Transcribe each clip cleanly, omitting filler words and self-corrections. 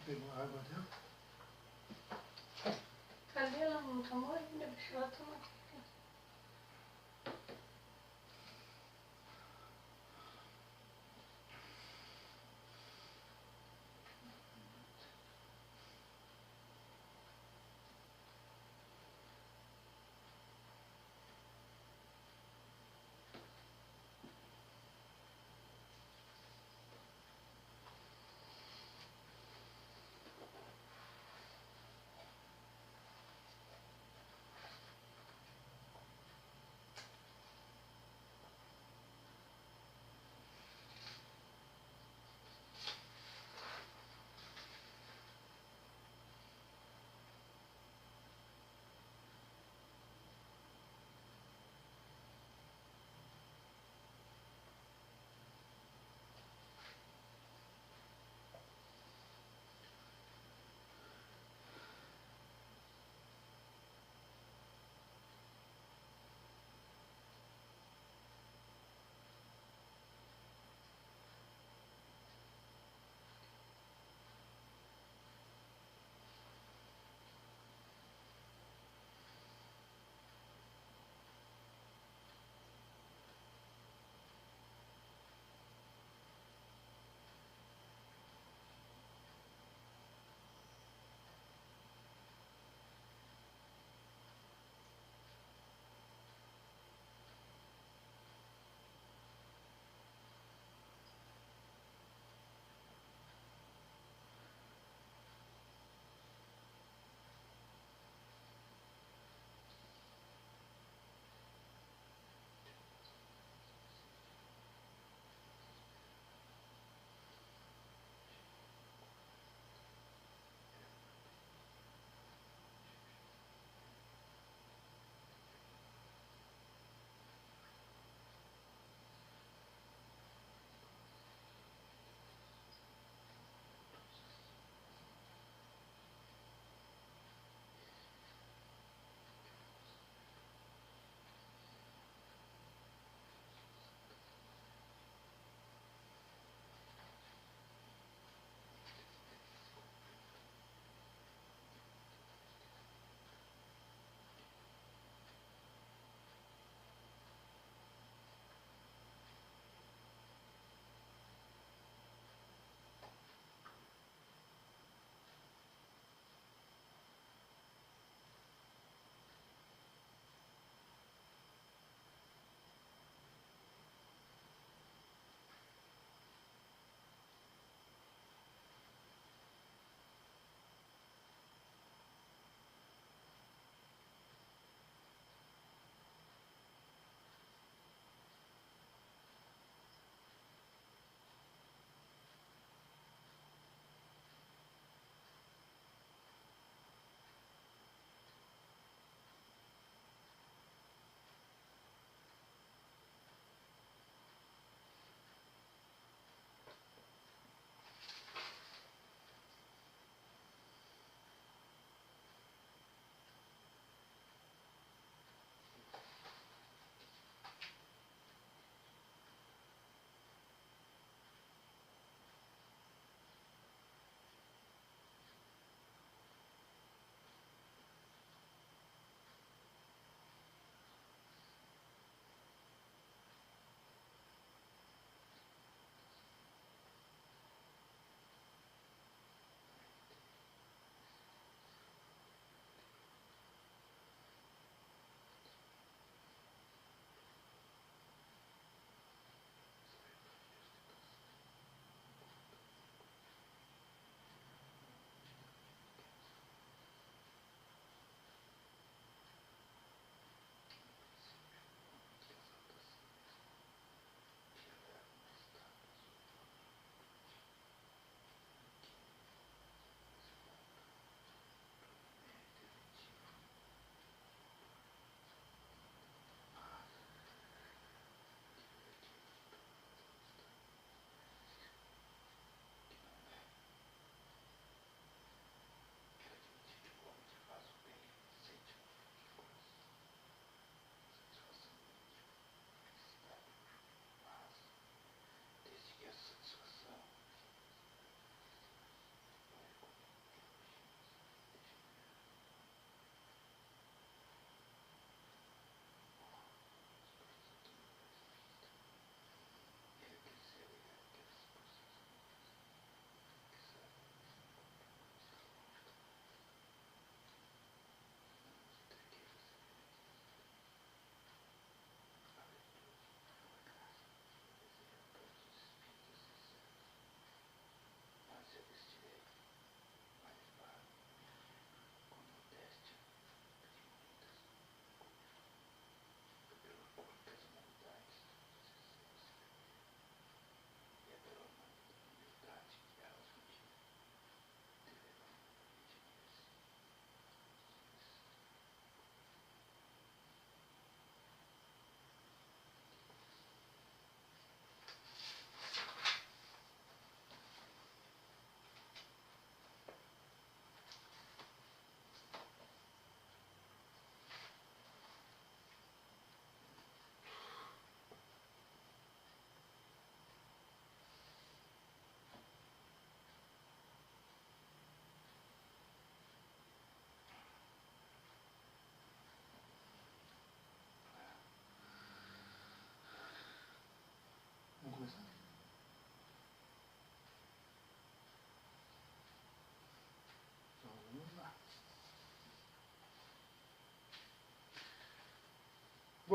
Tem uma água dentro? Cadê? Ela não tomou ainda, deixa ela tomar aqui.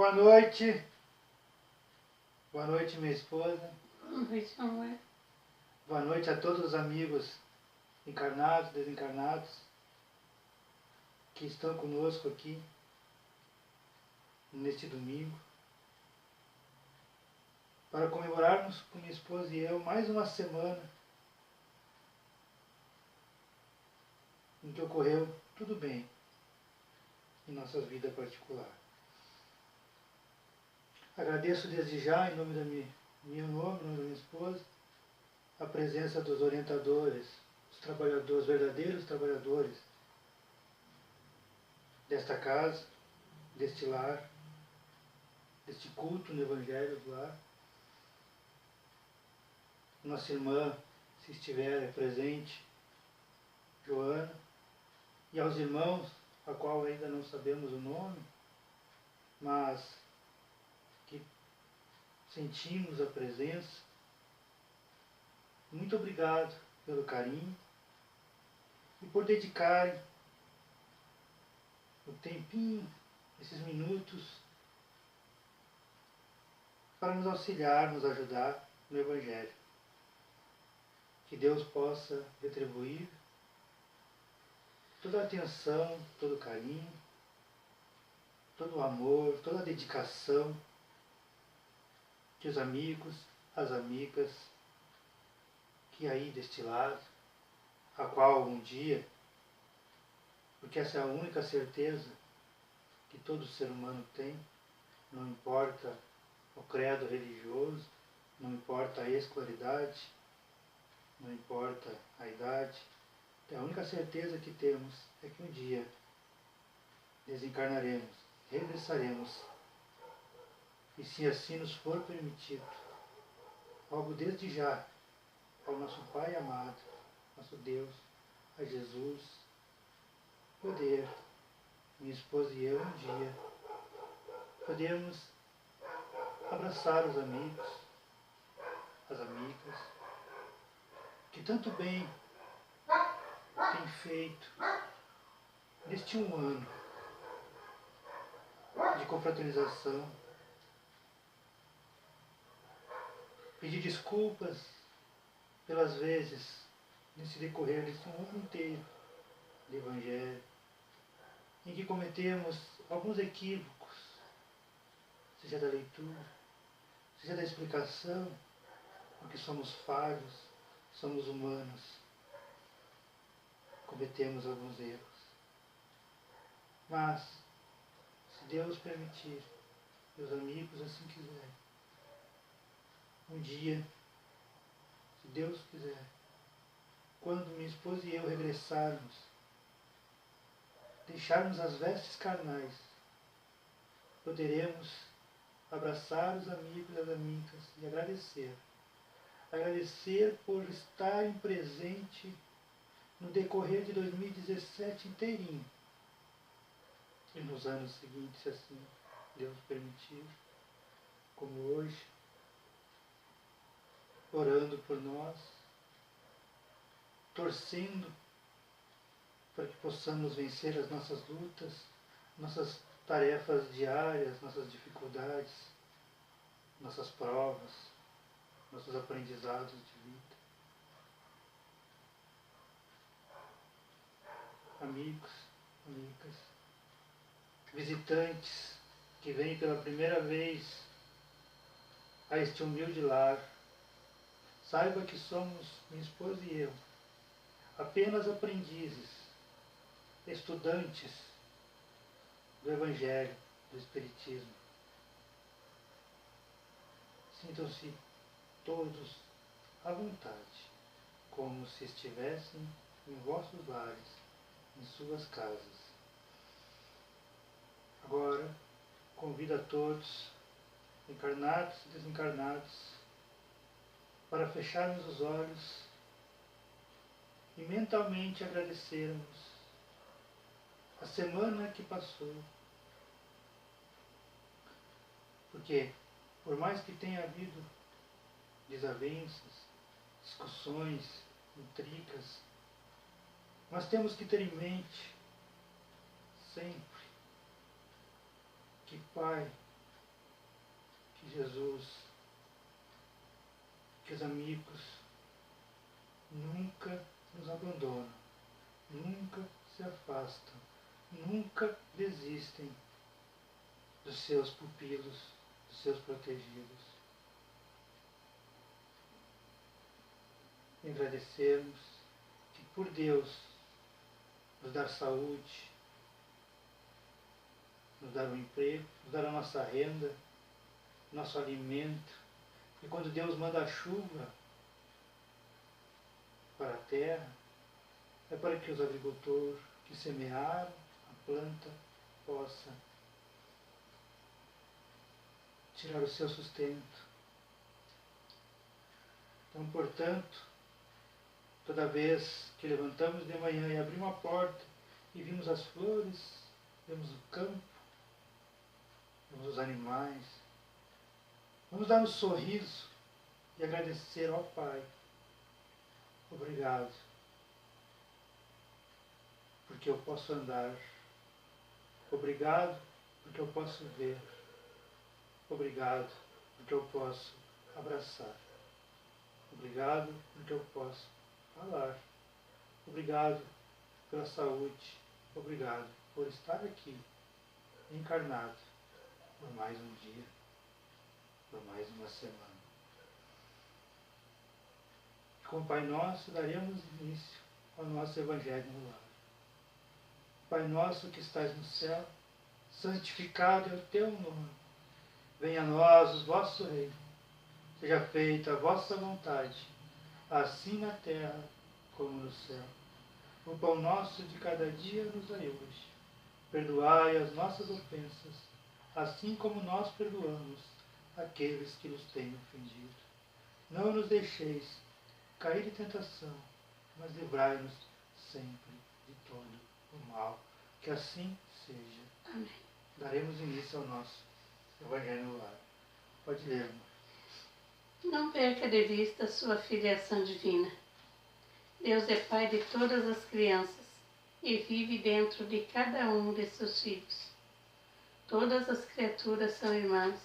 Boa noite. Boa noite, minha esposa. Boa noite, amor. Boa noite a todos os amigos encarnados, desencarnados, que estão conosco aqui neste domingo, para comemorarmos com minha esposa e eu mais uma semana em que ocorreu tudo bem em nossa vida particular. Agradeço desde já, em nome da meu nome, em nome da minha esposa, a presença dos orientadores, os trabalhadores, verdadeiros trabalhadores desta casa, deste lar, deste culto no Evangelho do lar. Nossa irmã, se estiver presente, Joana, e aos irmãos, a qual ainda não sabemos o nome, mas que sentimos a presença. Muito obrigado pelo carinho e por dedicarem o tempinho, esses minutos, para nos auxiliar, nos ajudar no Evangelho. Que Deus possa retribuir toda a atenção, todo o carinho, todo o amor, toda a dedicação que os amigos, as amigas, que aí deste lado, a qual um dia, porque essa é a única certeza que todo ser humano tem, não importa o credo religioso, não importa a escolaridade, não importa a idade, a única certeza que temos é que um dia desencarnaremos, regressaremos, e se assim nos for permitido, rogo desde já ao nosso Pai amado, nosso Deus, a Jesus, poder, minha esposa e eu, um dia, podemos abraçar os amigos, as amigas, que tanto bem têm feito neste um ano de confraternização, pedir desculpas pelas vezes, nesse decorrer deste um ano inteiro de Evangelho, em que cometemos alguns equívocos, seja da leitura, seja da explicação, porque somos falhos, somos humanos, cometemos alguns erros. Mas, se Deus permitir, e os amigos assim quiserem, um dia, se Deus quiser, quando minha esposa e eu regressarmos, deixarmos as vestes carnais, poderemos abraçar os amigos e as amigas e agradecer. Agradecer por estarem presentes no decorrer de 2017 inteirinho. E nos anos seguintes, se assim Deus permitir, como hoje, orando por nós, torcendo para que possamos vencer as nossas lutas, nossas tarefas diárias, nossas dificuldades, nossas provas, nossos aprendizados de vida. Amigos, amigas, visitantes que vêm pela primeira vez a este humilde lar, saiba que somos, minha esposa e eu, apenas aprendizes, estudantes do Evangelho, do Espiritismo. Sintam-se todos à vontade, como se estivessem em vossos lares, em suas casas. Agora, convido a todos, encarnados e desencarnados, para fecharmos os olhos e mentalmente agradecermos a semana que passou. Porque, por mais que tenha havido desavenças, discussões, intrigas, nós temos que ter em mente sempre que Pai que Jesus, que os amigos nunca nos abandonam, nunca se afastam, nunca desistem dos seus pupilos, dos seus protegidos. E agradecermos que por Deus nos dar saúde, nos dar um emprego, nos dar a nossa renda, nosso alimento. E quando Deus manda a chuva para a terra, é para que os agricultores que semearam a planta possam tirar o seu sustento. Então, portanto, toda vez que levantamos de manhã e abrimos a porta e vimos as flores, vemos o campo, vemos os animais, vamos dar um sorriso e agradecer ao Pai. Obrigado, porque eu posso andar. Obrigado, porque eu posso ver. Obrigado, porque eu posso abraçar. Obrigado, porque eu posso falar. Obrigado pela saúde. Obrigado por estar aqui, encarnado, por mais um dia, por mais uma semana. Com o Pai Nosso, daremos início ao nosso Evangelho no Lar. Pai nosso que estás no céu, santificado é o teu nome. Venha a nós o vosso reino. Seja feita a vossa vontade, assim na terra como no céu. O pão nosso de cada dia nos dai hoje. Perdoai as nossas ofensas, assim como nós perdoamos aqueles que nos têm ofendido. Não nos deixeis cair em tentação, mas livrai-nos sempre de todo o mal. Que assim seja. Amém. Daremos início ao nosso Evangelho no Lar. Pode ler, irmão. Não perca de vista sua filiação divina. Deus é Pai de todas as crianças e vive dentro de cada um de seus filhos. Todas as criaturas são irmãs.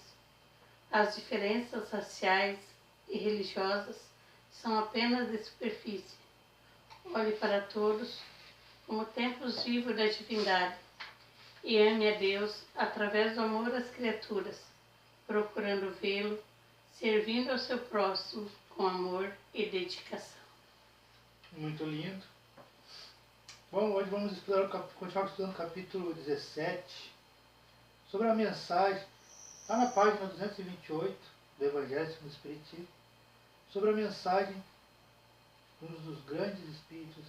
As diferenças raciais e religiosas são apenas de superfície. Olhe para todos como templos vivos da divindade e ame a Deus através do amor às criaturas, procurando vê-lo, servindo ao seu próximo com amor e dedicação. Muito lindo. Bom, hoje vamos continuar estudando o capítulo 17, sobre a mensagem, lá na página 228 do Evangelho segundo o Espiritismo, sobre a mensagem de um dos grandes espíritos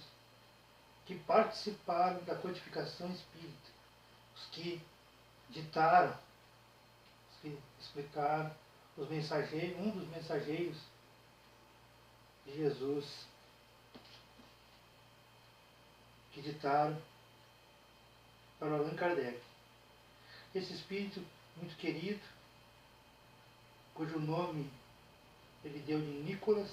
que participaram da codificação espírita, os que ditaram, os que explicaram, os mensageiros, um dos mensageiros de Jesus, que ditaram para Allan Kardec. Esse espírito muito querido, cujo nome ele deu de Nicolas,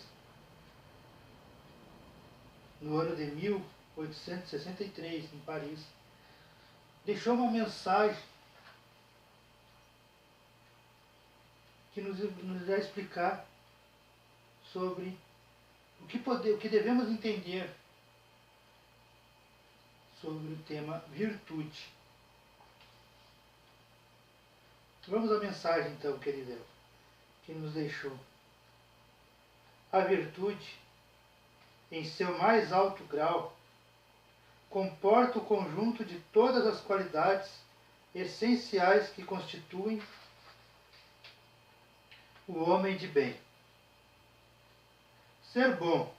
no ano de 1863, em Paris, deixou uma mensagem que nos vai explicar sobre o que devemos entender sobre o tema virtude. Vamos à mensagem então que ele deu, que nos deixou. A virtude, em seu mais alto grau, comporta o conjunto de todas as qualidades essenciais que constituem o homem de bem. Ser bom,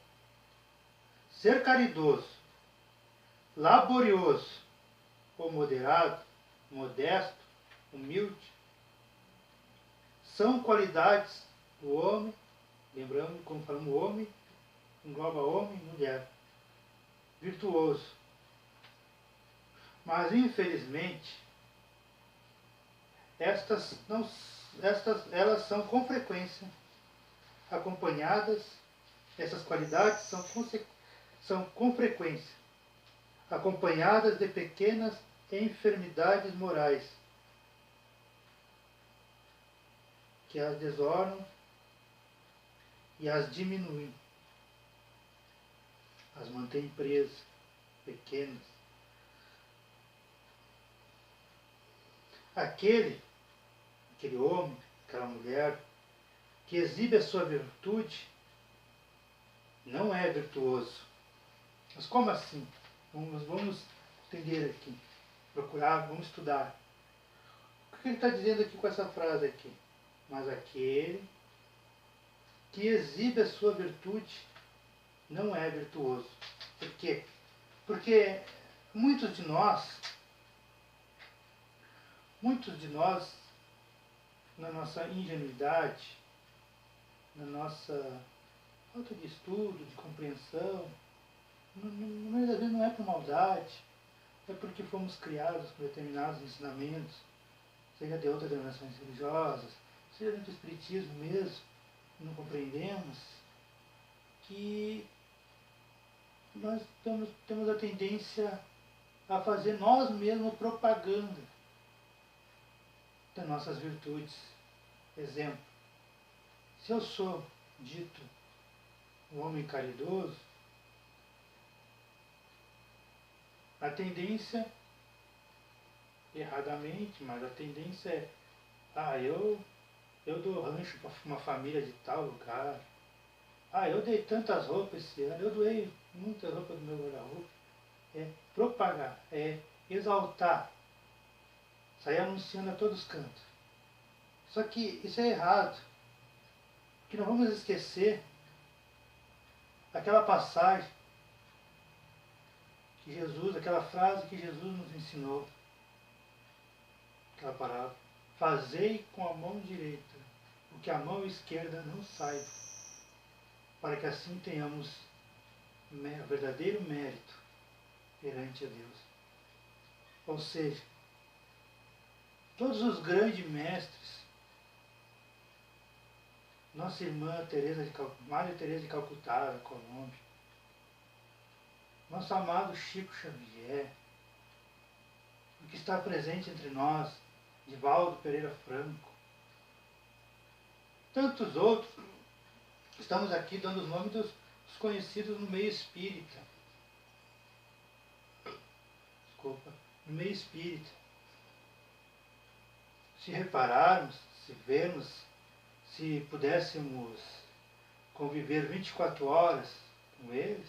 ser caridoso, laborioso ou moderado, modesto, humilde, são qualidades do homem, lembrando, como falamos, o homem engloba homem e mulher, virtuoso. Mas, infelizmente, elas são com frequência acompanhadas, essas qualidades são com frequência acompanhadas de pequenas enfermidades morais, que as desornam e as diminuem, as mantém presas, pequenas. Aquele homem, aquela mulher, que exibe a sua virtude, não é virtuoso. Mas como assim? Vamos entender aqui, procurar, vamos estudar. O que ele está dizendo aqui com essa frase aqui? Mas aquele que exibe a sua virtude não é virtuoso. Por quê? Porque muitos de nós, na nossa ingenuidade, na nossa falta de estudo, de compreensão, muitas vezes não é por maldade, é porque fomos criados com determinados ensinamentos, seja de outras denominações religiosas, seja do espiritismo mesmo, não compreendemos que nós temos a tendência a fazer nós mesmos propaganda das nossas virtudes. Exemplo, se eu sou dito um homem caridoso, a tendência, erradamente, mas a tendência é, eu dou rancho para uma família de tal lugar, eu dei tantas roupas esse ano, eu doei muitas roupas do meu guarda-roupa. É propagar, é exaltar, sair anunciando a todos os cantos. Só que isso é errado, porque não vamos esquecer aquela passagem que Jesus, aquela frase que Jesus nos ensinou, aquela palavra: fazei com a mão direita o que a mão esquerda não saiba, para que assim tenhamos verdadeiro mérito perante a Deus. Ou seja, todos os grandes mestres, nossa irmã Maria Teresa de Calcutá, da Colômbia, nosso amado Chico Xavier, o que está presente entre nós, Divaldo Pereira Franco, tantos outros, estamos aqui dando os nomes dos conhecidos no meio espírita. No meio espírita. Se repararmos, se vermos, se pudéssemos conviver 24 horas com eles,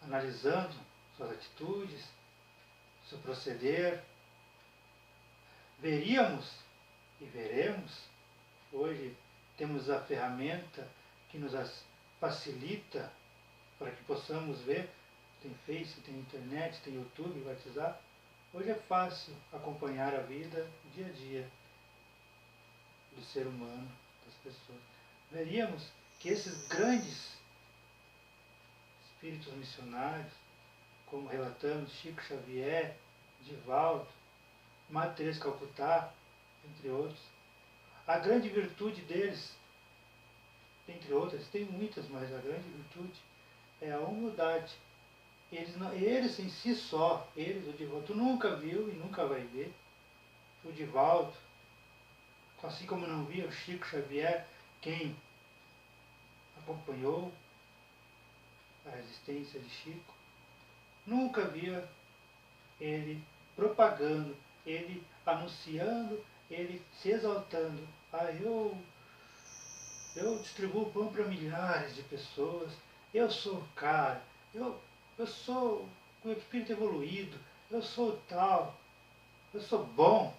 analisando suas atitudes, seu proceder, veríamos e veremos. Hoje temos a ferramenta que nos facilita para que possamos ver. Tem Face, tem internet, tem YouTube, WhatsApp. Hoje é fácil acompanhar a vida dia a dia do ser humano, das pessoas. Veríamos que esses grandes espíritos missionários, como relatamos Chico Xavier, Divaldo, Madre Teresa de Calcutá, entre outros, a grande virtude deles, entre outras, tem muitas, mas a grande virtude é a humildade. Eles em si só, o Divaldo, tu nunca viu e nunca vai ver, o Divaldo, assim como não via o Chico Xavier, quem acompanhou a existência de Chico, nunca via ele propagando, ele anunciando, ele se exaltando. Eu distribuo pão para milhares de pessoas, eu sou o cara, eu sou o espírito evoluído, eu sou tal, eu sou bom.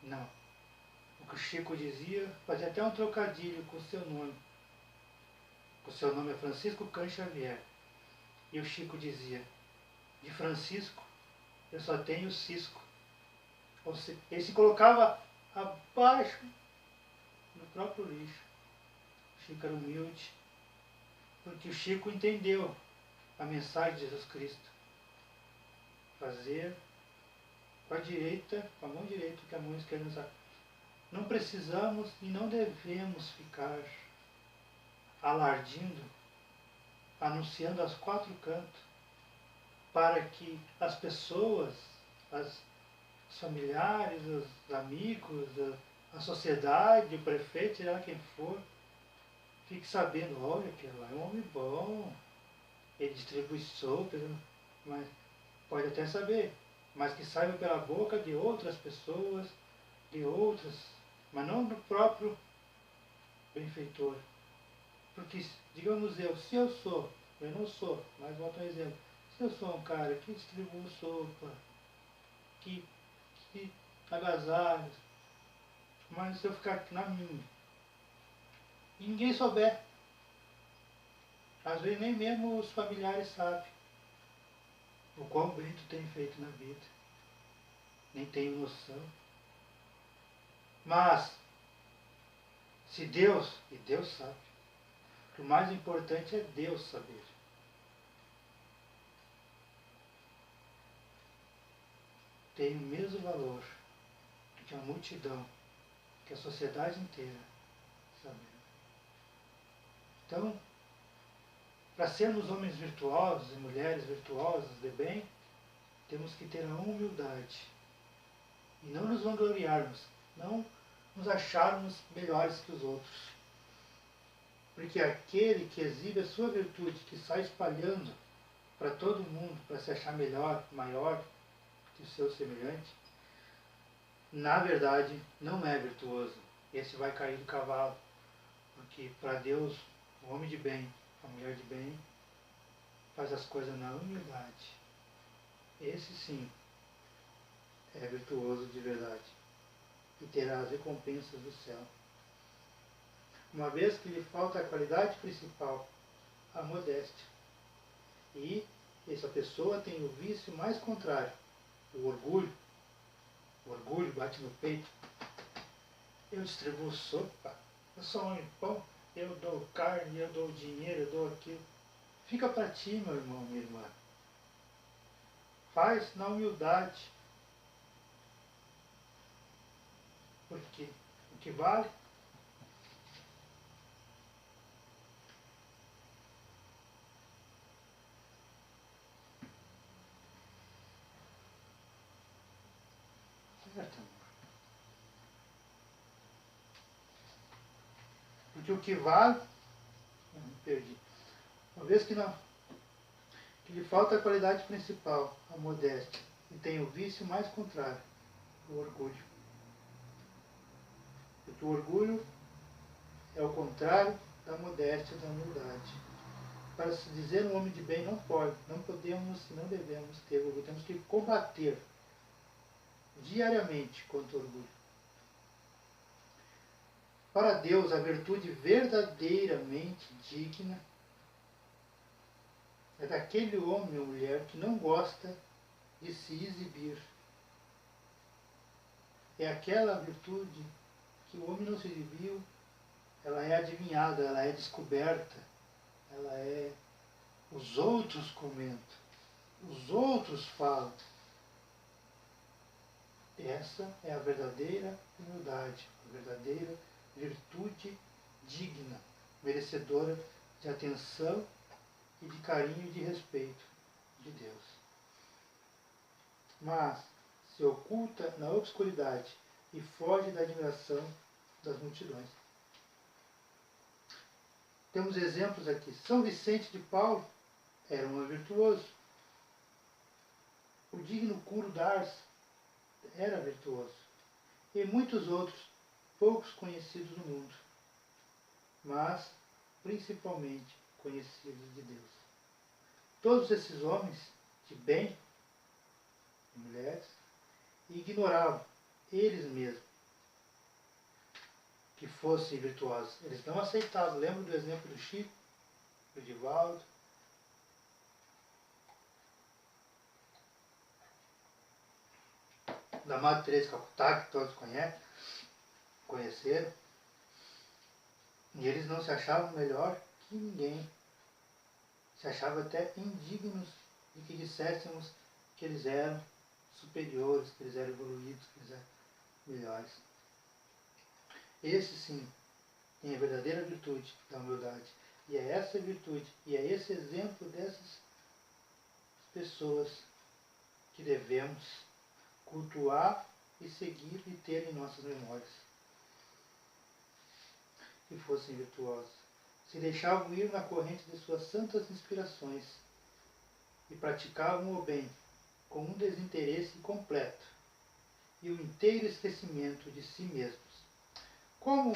Não. O que o Chico dizia, fazia até um trocadilho com o seu nome. O seu nome é Francisco Cândido Xavier. E o Chico dizia, de Francisco, eu só tenho cisco. Ou seja, ele se colocava abaixo do próprio lixo. O Chico era humilde, porque o Chico entendeu a mensagem de Jesus Cristo. Fazer com a mão direita, o que a mão esquerda não sabe. Não precisamos e não devemos ficar alardindo, anunciando aos quatro cantos, para que as pessoas, os familiares, os amigos, a sociedade, o prefeito, seja lá quem for, fique sabendo, olha, aquele lá é um homem bom, ele distribui sopa, mas pode até saber, mas que saiba pela boca de outras pessoas, de outras, mas não do próprio benfeitor. Porque, digamos se eu não sou, mas vou dar um exemplo, se eu sou um cara que distribui sopa, que agasalhos, mas se eu ficar na minha, e ninguém souber, às vezes nem mesmo os familiares sabem o quão bem tu tem feito na vida, nem tenho noção. Mas, se Deus, e Deus sabe, o mais importante é Deus saber. Tem o mesmo valor que a multidão, que a sociedade inteira sabendo. Então, para sermos homens virtuosos e mulheres virtuosas de bem, temos que ter a humildade e não nos vangloriarmos, não nos acharmos melhores que os outros. Porque aquele que exibe a sua virtude, que sai espalhando para todo mundo, para se achar melhor, maior que o seu semelhante, na verdade não é virtuoso. Esse vai cair do cavalo. Porque para Deus, o homem de bem, a mulher de bem, faz as coisas na humildade. Esse sim é virtuoso de verdade e terá as recompensas do céu. Uma vez que lhe falta a qualidade principal, a modéstia. E essa pessoa tem o vício mais contrário, o orgulho. O orgulho bate no peito. Eu distribuo sopa, eu sou um pão, eu dou carne, eu dou dinheiro, eu dou aquilo. Fica para ti, meu irmão, minha irmã. Faz na humildade. Porque o que vale certo, amor. Porque o que vale, eu me perdi. Uma vez que não, que lhe falta a qualidade principal, a modéstia, e tem o vício mais contrário, o orgulho. Porque o orgulho é o contrário da modéstia e da humildade. Para se dizer um homem de bem não pode, não podemos e não devemos ter orgulho. Temos que combater diariamente contra o orgulho. Para Deus, a virtude verdadeiramente digna é daquele homem ou mulher que não gosta de se exibir. É aquela virtude que o homem não se exibiu, ela é adivinhada, ela é descoberta, ela é... Os outros comentam, os outros falam. Essa é a verdadeira humildade, a verdadeira virtude digna, merecedora de atenção e de carinho e de respeito de Deus. Mas se oculta na obscuridade e foge da admiração das multidões. Temos exemplos aqui. São Vicente de Paulo era um virtuoso. O digno Curo d'Ars era virtuoso. E muitos outros, poucos conhecidos no mundo, mas principalmente conhecidos de Deus. Todos esses homens de bem, de mulheres, ignoravam eles mesmos que fossem virtuosos. Eles não aceitavam. Lembra do exemplo do Chico, do Divaldo, da Madre Teresa de Calcutá, que todos conheceram. E eles não se achavam melhor que ninguém. Se achavam até indignos de que disséssemos que eles eram superiores, que eles eram evoluídos, que eles eram melhores. Esse sim tem a verdadeira virtude da humildade. E é essa virtude, e é esse exemplo dessas pessoas que devemos cultuar e seguir e ter em nossas memórias. e fossem virtuosos. Se deixavam ir na corrente de suas santas inspirações e praticavam o bem com um desinteresse completo e o inteiro esquecimento de si mesmos. Como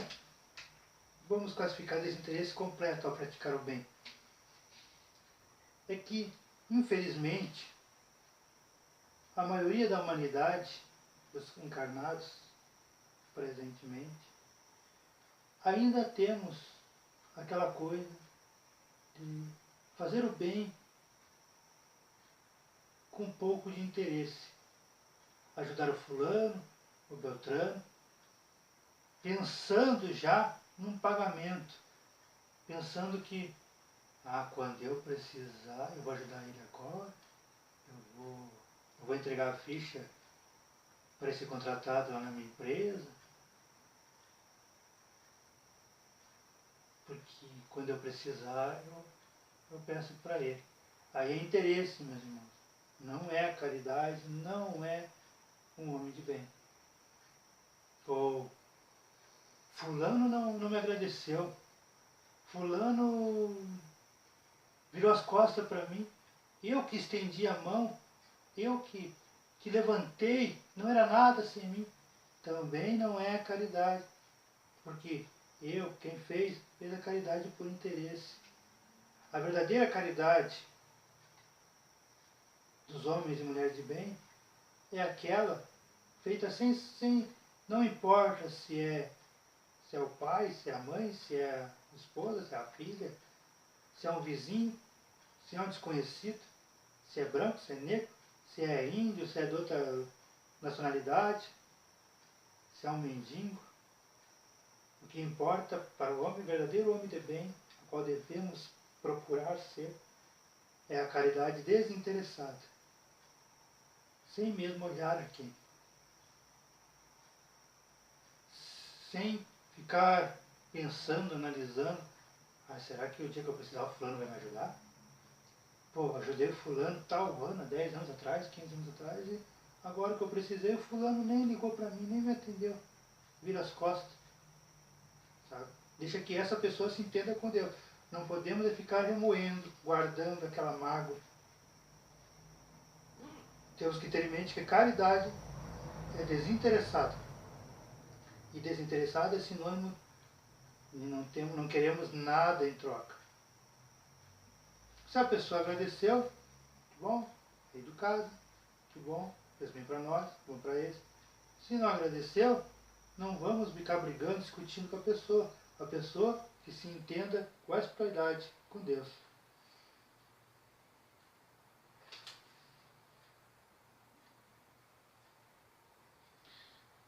vamos classificar desinteresse completo ao praticar o bem? É que, infelizmente, a maioria da humanidade, os encarnados presentemente, ainda temos aquela coisa de fazer o bem com um pouco de interesse. Ajudar o fulano, o beltrano, pensando já num pagamento, pensando que, quando eu precisar, eu vou ajudar ele agora, eu vou entregar a ficha para esse contratado lá na minha empresa, porque quando eu precisar, eu peço para ele. Aí é interesse, meus irmãos. Não é caridade, não é um homem de bem. Ou fulano não me agradeceu, fulano virou as costas para mim, eu que estendi a mão, eu que levantei, não era nada sem mim. Também não é caridade, porque quem fez a caridade por interesse. A verdadeira caridade dos homens e mulheres de bem é aquela feita sem não importa se é o pai, se é a mãe, se é a esposa, se é a filha, se é um vizinho, se é um desconhecido, se é branco, se é negro, se é índio, se é de outra nacionalidade, se é um mendigo. O que importa para o homem, o verdadeiro homem de bem, o qual devemos procurar ser, é a caridade desinteressada, sem mesmo olhar a quem. Sem ficar pensando, analisando, será que o dia que eu precisar o fulano vai me ajudar? Pô, ajudei o fulano tal ano, 10 anos atrás, 15 anos atrás, e agora que eu precisei, o fulano nem ligou para mim, nem me atendeu. Vira as costas. Sabe? Deixa que essa pessoa se entenda com Deus. Não podemos ficar remoendo, guardando aquela mágoa. Temos que ter em mente que caridade é desinteressada. E desinteressada é sinônimo de não queremos nada em troca. Se a pessoa agradeceu, que bom, é educado, que bom, fez bem para nós, bom para eles. Se não agradeceu, não vamos ficar brigando, discutindo com a pessoa. A pessoa que se entenda com a espiritualidade, com Deus.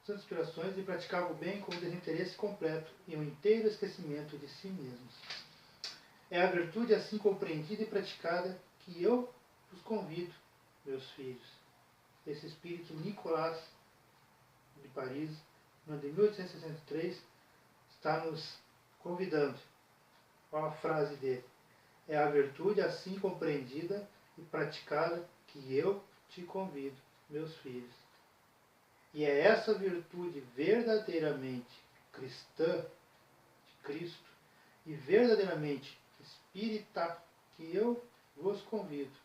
Suas inspirações e praticava o bem com o desinteresse completo e um inteiro esquecimento de si mesmos. É a virtude assim compreendida e praticada que eu vos convido, meus filhos. Esse espírito Nicolas de Paris, no ano de 1863, está nos convidando. Olha a frase dele. É a virtude assim compreendida e praticada que eu te convido, meus filhos. E é essa virtude verdadeiramente cristã, de Cristo, e verdadeiramente espírita, que eu vos convido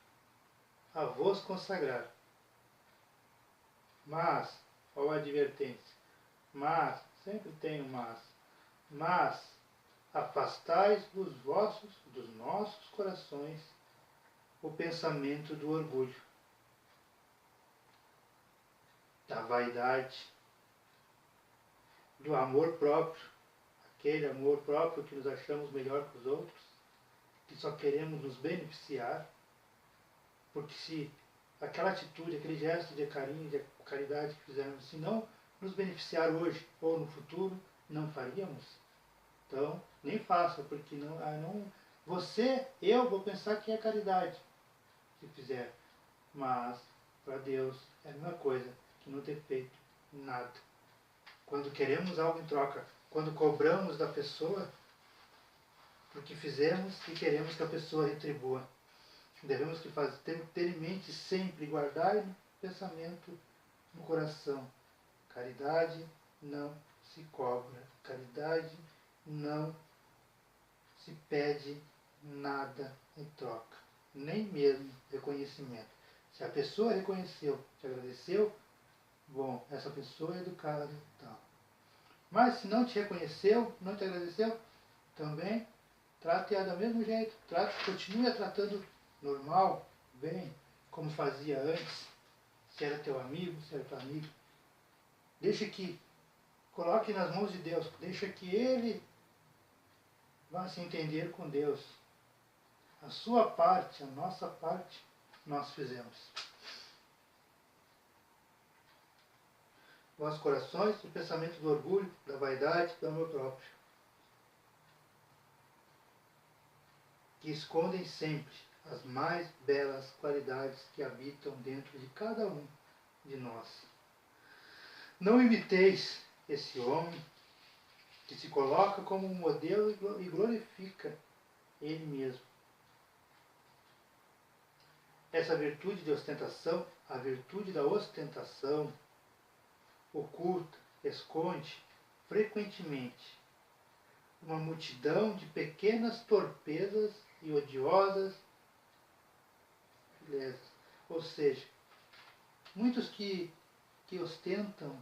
a vos consagrar. Mas, ó advertência, mas, sempre tem um mas afastais-vos dos nossos corações, o pensamento do orgulho, da vaidade, do amor próprio, aquele amor próprio que nos achamos melhor que os outros, que só queremos nos beneficiar, porque se aquela atitude, aquele gesto de carinho, de caridade que fizemos, se não nos beneficiar hoje ou no futuro, não faríamos. Então, nem faça, porque eu vou pensar que é caridade se fizer. Mas, para Deus, é a mesma coisa que não ter feito nada. Quando queremos algo em troca, quando cobramos da pessoa porque fizemos e queremos que a pessoa retribua. Devemos ter em mente sempre, guardar no pensamento, no coração. Caridade não se cobra. Caridade não se pede nada em troca, nem mesmo reconhecimento. Se a pessoa reconheceu, te agradeceu, bom, essa pessoa é educada e tal. Mas se não te reconheceu, não te agradeceu, também trate-a do mesmo jeito. Continue a tratando normal, bem, como fazia antes. Se era teu amigo, se era tua amiga. Deixa que, coloque nas mãos de Deus, deixa que Ele vá se entender com Deus. A sua parte, a nossa parte, nós fizemos. Vossos corações, o pensamento do orgulho, da vaidade, do amor próprio, que escondem sempre as mais belas qualidades que habitam dentro de cada um de nós. Não imiteis esse homem que se coloca como um modelo e glorifica ele mesmo. Essa virtude de ostentação, a virtude da ostentação, oculta, esconde frequentemente uma multidão de pequenas torpezas e odiosas vilezas. Ou seja, muitos que ostentam,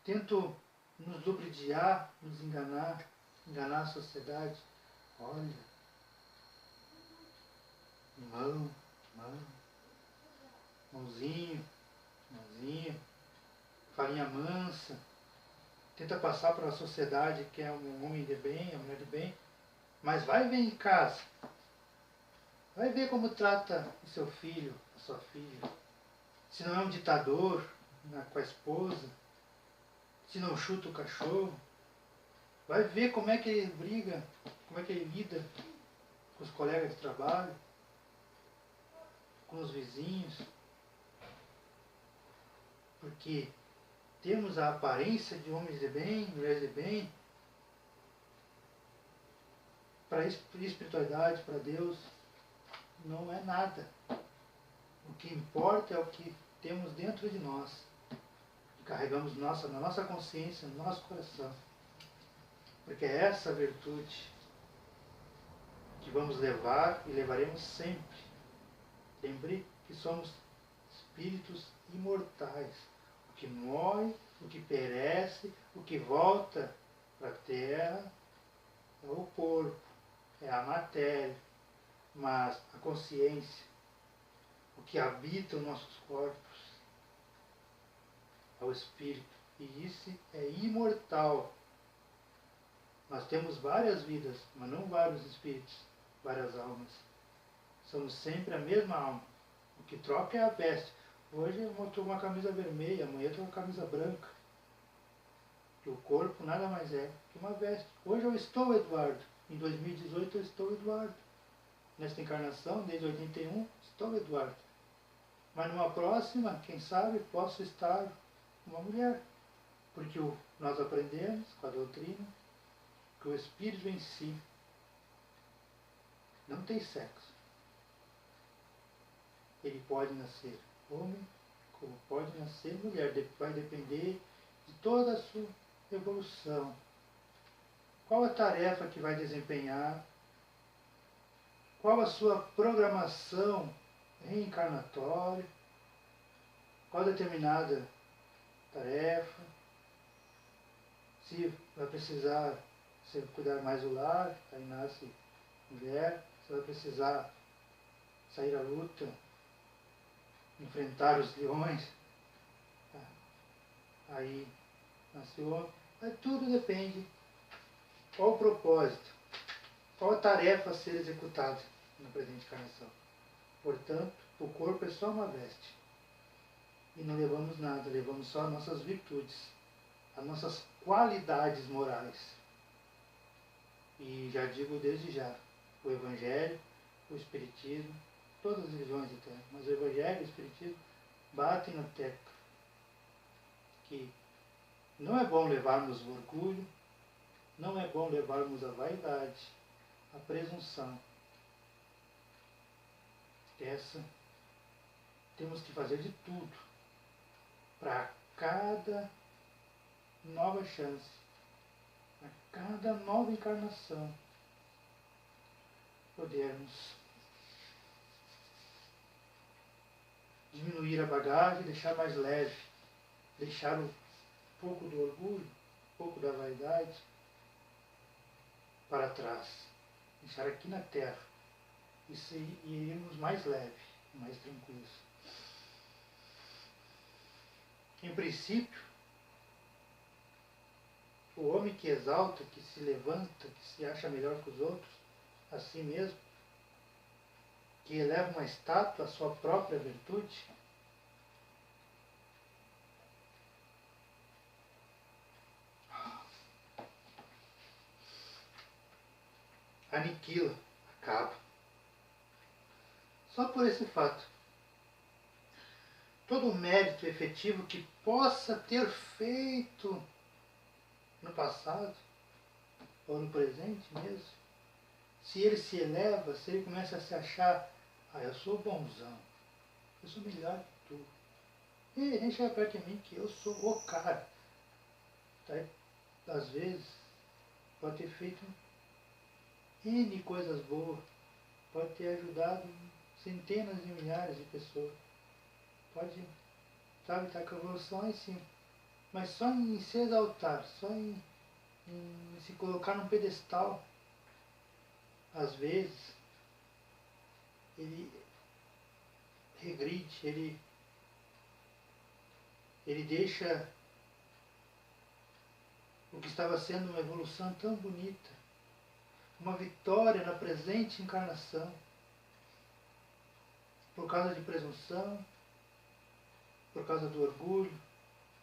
tentam nos lubridiar, nos enganar a sociedade. Olha, mãozinho, farinha mansa, tenta passar para a sociedade que é um homem de bem, uma mulher de bem, mas vai ver em casa, vai ver como trata o seu filho, a sua filha, se não é um ditador com a esposa, se não chuta o cachorro, vai ver como é que ele briga, como é que ele lida com os colegas de trabalho, com os vizinhos, porque temos a aparência de homens de bem, mulheres de bem, para a espiritualidade, para Deus, não é nada. O que importa é o que temos dentro de nós, que carregamos na nossa consciência, no nosso coração. Porque é essa virtude que vamos levar e levaremos sempre. Lembre que somos espíritos imortais. O que morre, o que perece, o que volta para a terra é o corpo, é a matéria, mas a consciência, o que habita os nossos corpos, é o espírito. E isso é imortal. Nós temos várias vidas, mas não vários espíritos, várias almas. Somos sempre a mesma alma. O que troca é a veste. Hoje eu estou com uma camisa vermelha, amanhã eu estou com uma camisa branca. E o corpo nada mais é que uma veste. Hoje eu estou Eduardo. Em 2018 eu estou Eduardo. Nesta encarnação, desde 81, estou Eduardo. Mas numa próxima, quem sabe, posso estar uma mulher. Porque nós aprendemos com a doutrina que o espírito em si não tem sexo. Ele pode nascer homem, como pode nascer mulher. Vai depender de toda a sua evolução. Qual a tarefa que vai desempenhar? Qual a sua programação reencarnatória? Qual determinada tarefa? Se vai precisar cuidar mais do lar, aí nasce mulher. Se vai precisar sair à luta, enfrentar os leões, aí nasce o homem. Mas tudo depende. Qual o propósito? Qual a tarefa a ser executada na presente encarnação? Portanto, o corpo é só uma veste. E não levamos nada, levamos só as nossas virtudes, as nossas qualidades morais. E já digo desde já, o Evangelho, o Espiritismo, todas as religiões até, mas o Evangelho e o Espiritismo batem na tecla que não é bom levarmos o orgulho, não é bom levarmos a vaidade, a presunção. Temos que fazer de tudo para cada nova chance, a cada nova encarnação, podermos diminuir a bagagem, deixar mais leve, deixar um pouco do orgulho, um pouco da vaidade para trás, deixar aqui na Terra e irmos mais leve, mais tranquilos. Em princípio, o homem que exalta, que se levanta, que se acha melhor que os outros, a si mesmo, que eleva uma estátua à sua própria virtude, aniquila, acaba. Só por esse fato. Todo o mérito efetivo que possa ter feito no passado, ou no presente mesmo, se ele se eleva, se ele começa a se achar, eu sou bonzão, eu sou melhor que tu. E nem chega perto de mim que eu sou o cara. Tá? Às vezes, pode ter feito N coisas boas, pode ter ajudado centenas de milhares de pessoas. Pode, sabe, estar com a evolução lá em cima. Mas só em se exaltar, só em se colocar num pedestal, às vezes, ele regride, ele deixa o que estava sendo uma evolução tão bonita, uma vitória na presente encarnação, por causa de presunção, por causa do orgulho,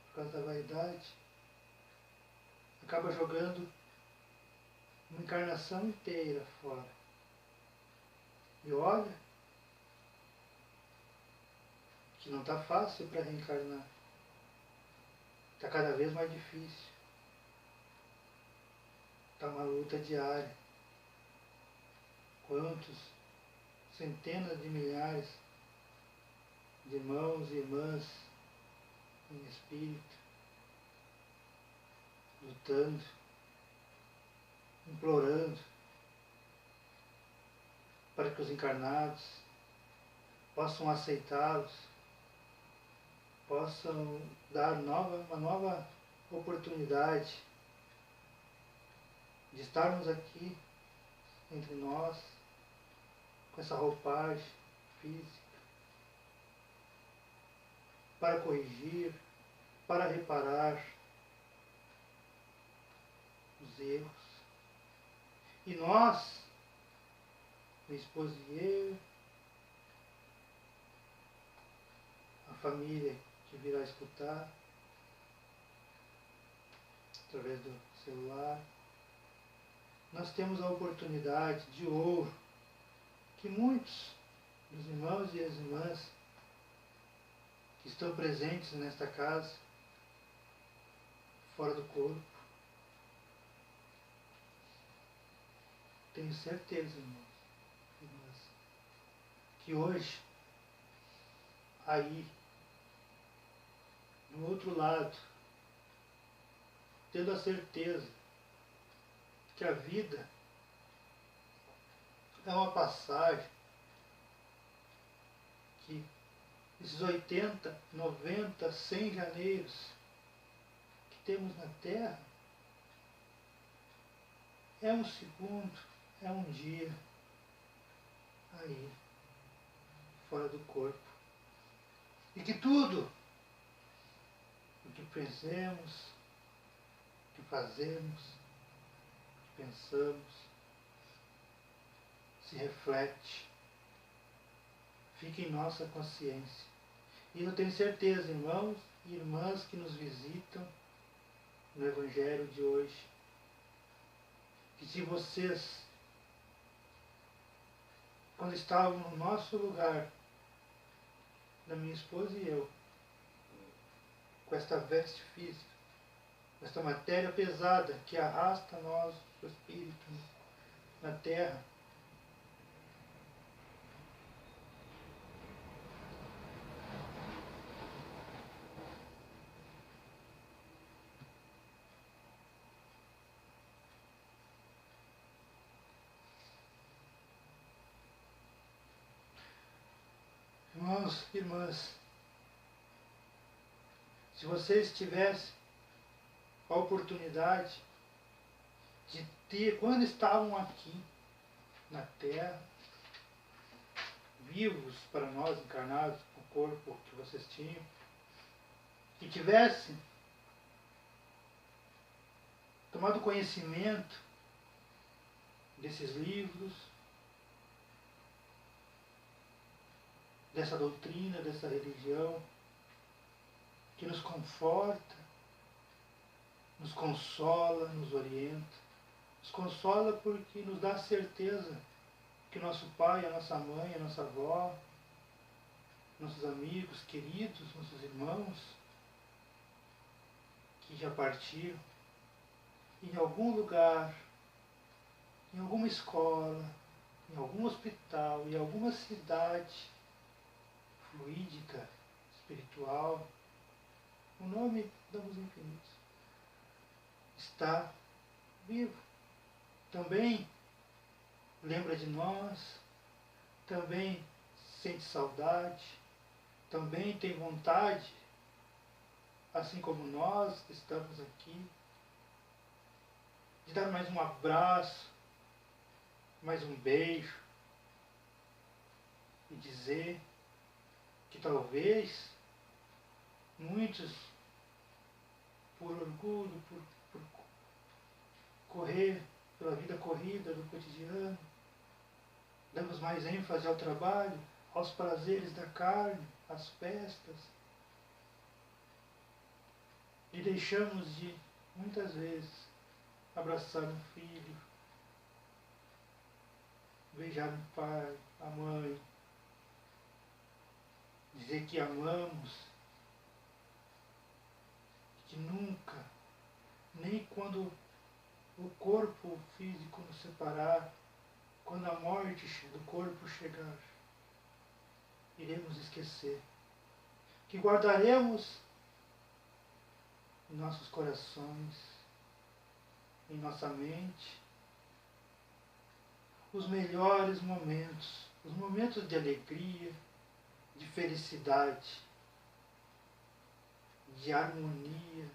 por causa da vaidade, acaba jogando uma encarnação inteira fora. E olha que não está fácil para reencarnar. Está cada vez mais difícil. Está uma luta diária. Quantos centenas de milhares de irmãos e irmãs em espírito, lutando, implorando para que os encarnados possam aceitá-los, possam dar uma nova oportunidade de estarmos aqui entre nós, com essa roupagem física, para corrigir, para reparar os erros. E nós, minha esposa e eu, a família que virá escutar, através do celular, nós temos a oportunidade de ouro que muitos dos irmãos e as irmãs que estão presentes nesta casa, fora do corpo, tenho certeza, irmãos e irmãs, que hoje, aí, do outro lado, tendo a certeza que a vida é uma passagem, que esses 80, 90, 100 janeiros que temos na Terra é um segundo, é um dia aí, fora do corpo. E que tudo o que pensemos, o que fazemos, o que pensamos, se reflete, fica em nossa consciência. E eu tenho certeza, irmãos e irmãs que nos visitam no Evangelho de hoje, que se vocês, quando estavam no nosso lugar, da minha esposa e eu, com esta veste física, com esta matéria pesada que arrasta nós, o espírito, na terra, Irmãos, irmãs, se vocês tivessem a oportunidade de ter, quando estavam aqui na Terra, vivos para nós, encarnados, com o corpo que vocês tinham, e tivessem tomado conhecimento desses livros, dessa doutrina, dessa religião, que nos conforta, nos consola, nos orienta. Nos consola porque nos dá a certeza que nosso pai, a nossa mãe, a nossa avó, nossos amigos queridos, nossos irmãos, que já partiram, em algum lugar, em alguma escola, em algum hospital, em alguma cidade fluídica, espiritual, o nome damos infinitos, está vivo. Também lembra de nós, também sente saudade, também tem vontade, assim como nós que estamos aqui, de dar mais um abraço, mais um beijo, e dizer que talvez muitos, por orgulho, por correr pela vida corrida do cotidiano, damos mais ênfase ao trabalho, aos prazeres da carne, às festas, e deixamos de, muitas vezes, abraçar um filho, beijar um pai, a mãe, dizer que amamos, que nunca, nem quando o corpo físico nos separar, quando a morte do corpo chegar, iremos esquecer, que guardaremos em nossos corações, em nossa mente, os melhores momentos, os momentos de alegria, de felicidade, de harmonia,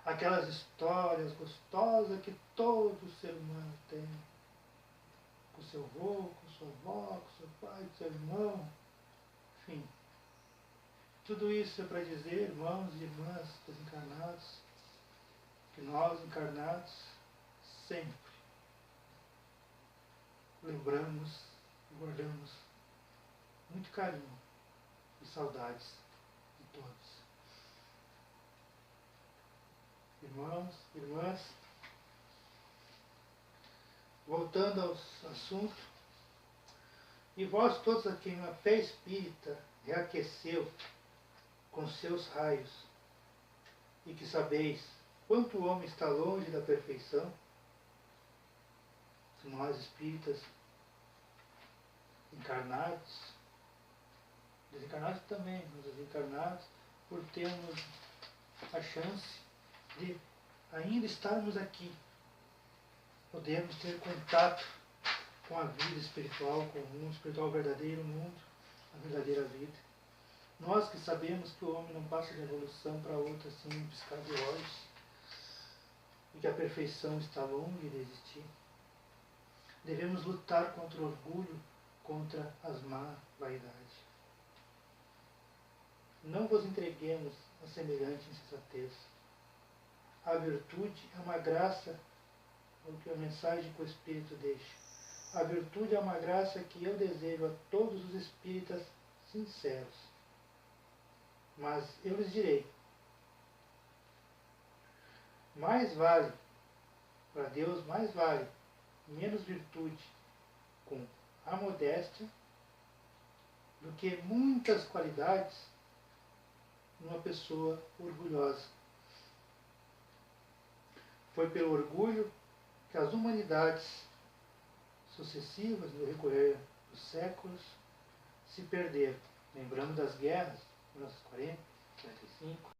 aquelas histórias gostosas que todo ser humano tem, com seu avô, com sua avó, com seu pai, com seu irmão, enfim. Tudo isso é para dizer, irmãos e irmãs desencarnados, que nós encarnados sempre lembramos e guardamos muito carinho e saudades de todos. Irmãos, irmãs, voltando ao assunto, e vós todos a quem a fé espírita reaqueceu com seus raios, e que sabeis quanto o homem está longe da perfeição, nós espíritas encarnados, desencarnados também, mas desencarnados, por termos a chance de ainda estarmos aqui, podemos ter contato com a vida espiritual, com o mundo espiritual, o verdadeiro mundo, a verdadeira vida. Nós que sabemos que o homem não passa de evolução para outra assim, um piscar de olhos, e que a perfeição está longe de existir, devemos lutar contra o orgulho, contra as má vaidades. Não vos entreguemos a semelhante insensatez. A virtude é uma graça, o que a mensagem que o Espírito deixa. A virtude é uma graça que eu desejo a todos os espíritas sinceros. Mas eu lhes direi, mais vale, para Deus mais vale, menos virtude com a modéstia do que muitas qualidades numa pessoa orgulhosa. Foi pelo orgulho que as humanidades sucessivas, no recorrer dos séculos, se perderam. Lembrando das guerras, 1940, 45,